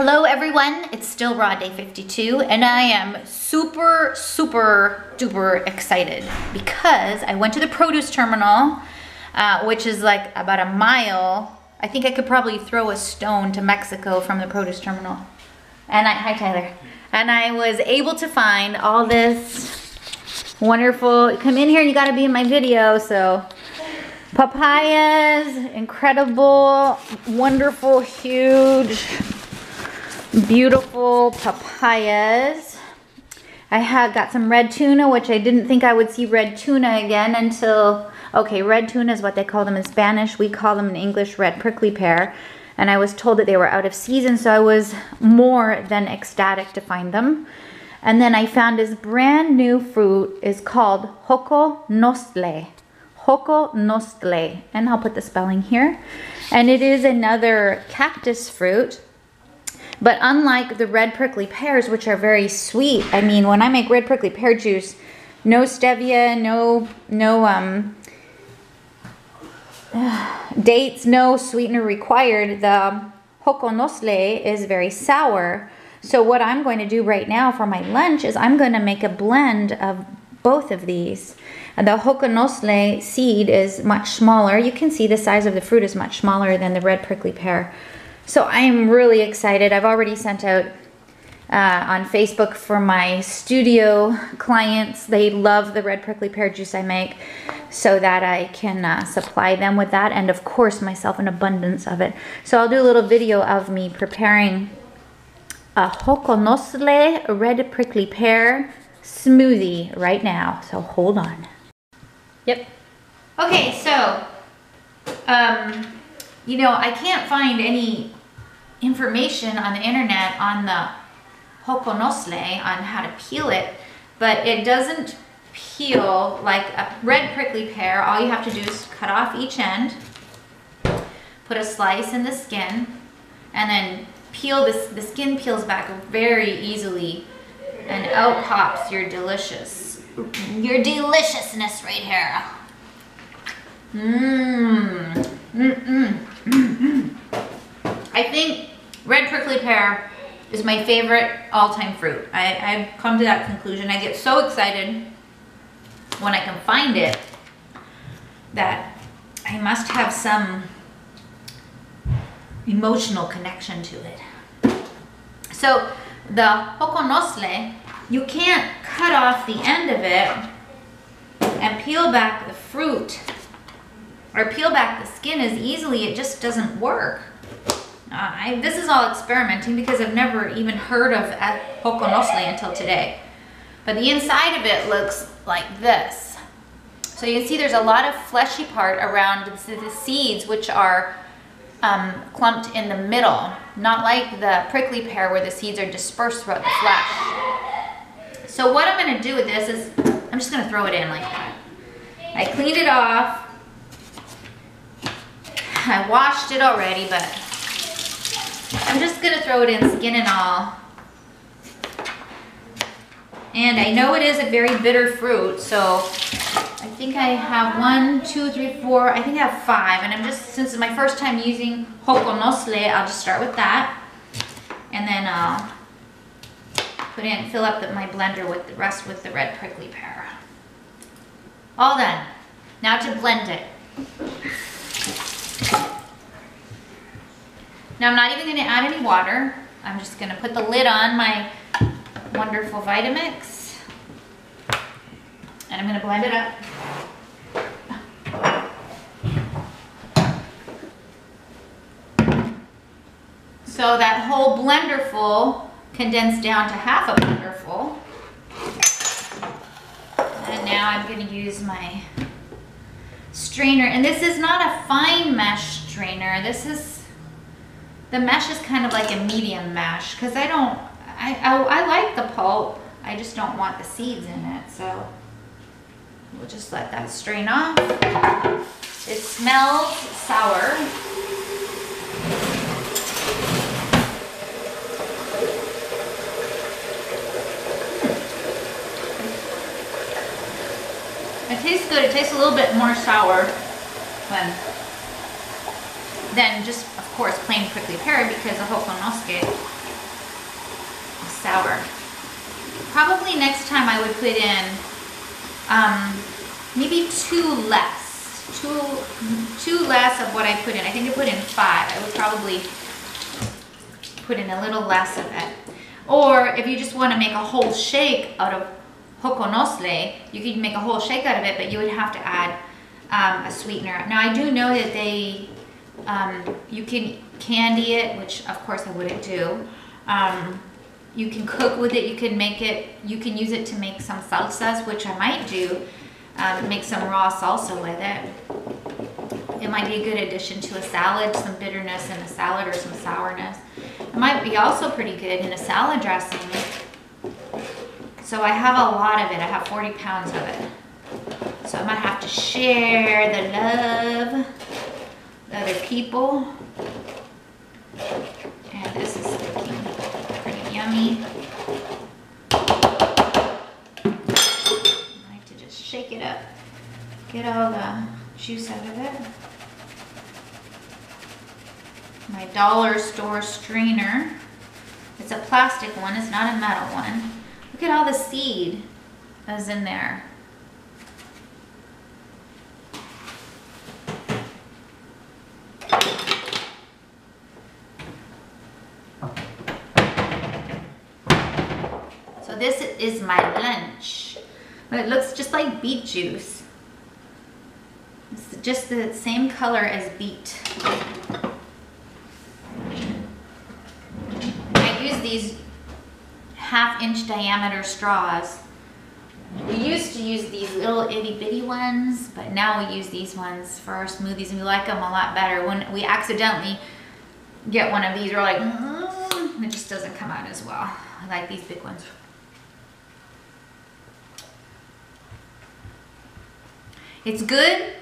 Hello everyone, it's still raw day 52 and I am super duper excited because I went to the produce terminal, which is like about a mile. I think I could probably throw a stone to Mexico from the produce terminal. And hi Tyler. And I was able to find all this wonderful, come in here, you gotta be in my video, so. Papayas, incredible, wonderful, huge, beautiful papayas. I got some red tuna, which I didn't think I would see red tuna again until, okay, red tuna is what they call them in Spanish. We call them in English red prickly pear. And I was told that they were out of season, so I was more than ecstatic to find them. And then I found this brand new fruit. It's called Xoconostle. Xoconostle, and I'll put the spelling here. And it is another cactus fruit. But unlike the red prickly pears, which are very sweet, I mean, when I make red prickly pear juice, no stevia, no dates, no sweetener required. The Xoconostle is very sour. So what I'm going to do right now for my lunch is I'm going to make a blend of both of these. And the Xoconostle seed is much smaller. You can see the size of the fruit is much smaller than the red prickly pear. So I am really excited. I've already sent out on Facebook for my studio clients. They love the red prickly pear juice I make so that I can supply them with that, and of course myself an abundance of it. So I'll do a little video of me preparing a Xoconostle red prickly pear smoothie right now. So hold on. Yep. Okay, so you know, I can't find any information on the internet on the Xoconostle on how to peel it, but it doesn't peel like a red prickly pear. All you have to do is cut off each end, put a slice in the skin, and then peel this. The skin peels back very easily, and out pops your deliciousness right here. I think red prickly pear is my favorite all-time fruit. I've come to that conclusion. I get so excited when I can find it that I must have some emotional connection to it. So the Xoconostle, you can't cut off the end of it and peel back the fruit or peel back the skin as easily. It just doesn't work. This is all experimenting because I've never even heard of Xoconostle until today. But the inside of it looks like this. So you can see there's a lot of fleshy part around the seeds, which are clumped in the middle, not like the prickly pear where the seeds are dispersed throughout the flesh. So what I'm going to do with this is I'm just going to throw it in like that. I cleaned it off. I washed it already, but I'm just going to throw it in, skin and all. And I know it is a very bitter fruit, so I think I have 1, 2, 3, 4, I think I have 5. And I'm just, since it's my first time using Xoconostle, I'll just start with that. And then I'll fill up my blender with the rest with the red prickly pear. All done. Now to blend it. Now I'm not even going to add any water. I'm just going to put the lid on my wonderful Vitamix. And I'm going to blend it up. So that whole blender full condensed down to half a blender full. And now I'm going to use my strainer. And this is not a fine mesh strainer. This is, the mesh is kind of like a medium mesh because I like the pulp. I just don't want the seeds in it. So we'll just let that strain off. It smells sour. It tastes good. It tastes a little bit more sour than just, of course, plain prickly pear because the Xoconostle sour. Probably next time I would put in maybe two less of what I put in. I think I put in 5. I would probably put in a little less of it. Or if you just want to make a whole shake out of coconostlay, you could make a whole shake out of it, but you would have to add a sweetener. Now I do know that they, you can candy it, which of course I wouldn't do. You can cook with it, you can make it, you can use it to make some salsas, which I might do, make some raw salsa with it. It might be a good addition to a salad, some bitterness in a salad or some sourness. It might be also pretty good in a salad dressing. So I have a lot of it, I have 40 pounds of it. So I might have to share the love with other people. And this is looking pretty yummy. I like to just shake it up, get all the juice out of it. My dollar store strainer. It's a plastic one, it's not a metal one. Look at all the seed that's in there. So this is my lunch. It looks just like beet juice. It's just the same color as beet. I use these 1/2-inch diameter straws. We used to use these little itty bitty ones, but now we use these ones for our smoothies and we like them a lot better. When we accidentally get one of these, we're like, it just doesn't come out as well. I like these big ones. It's good,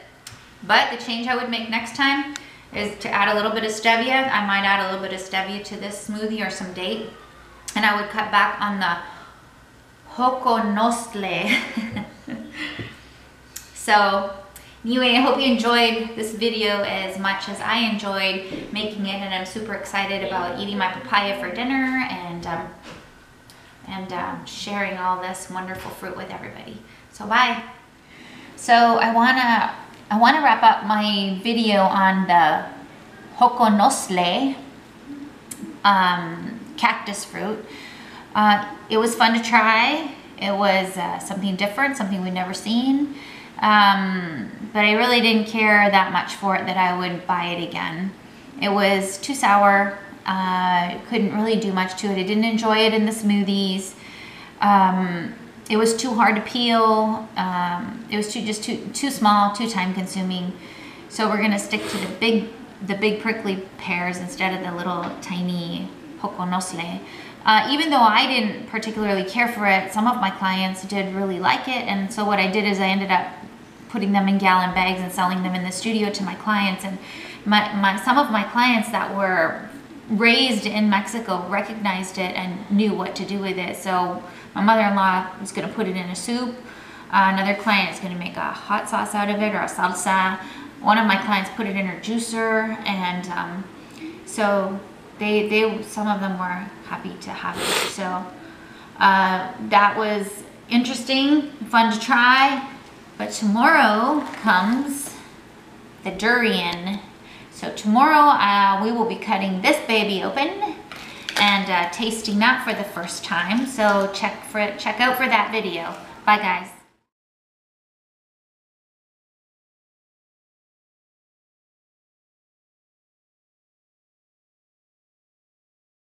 but the change I would make next time is to add a little bit of stevia. I might add a little bit of stevia to this smoothie or some date. And I would cut back on the coconostlay. So anyway, I hope you enjoyed this video as much as I enjoyed making it, and I'm super excited about eating my papaya for dinner and sharing all this wonderful fruit with everybody. So bye. So I wanna wrap up my video on the Xoconostle cactus fruit. It was fun to try. It was something different, something we'd never seen. But I really didn't care that much for it that I would buy it again. It was too sour. Couldn't really do much to it. I didn't enjoy it in the smoothies. It was too hard to peel. It was too small, too time consuming. So we're gonna stick to the big prickly pears instead of the little tiny coconostle. Even though I didn't particularly care for it, some of my clients did really like it, and so what I did is I ended up putting them in gallon bags and selling them in the studio to my clients. And some of my clients that were raised in Mexico recognized it and knew what to do with it. So my mother-in-law was going to put it in a soup. Another client is going to make a hot sauce out of it, or a salsa. One of my clients put it in her juicer, and so some of them were happy to have it. So that was interesting, fun to try. But tomorrow comes the durian. So tomorrow we will be cutting this baby open and tasting that for the first time. So check out for that video. Bye guys.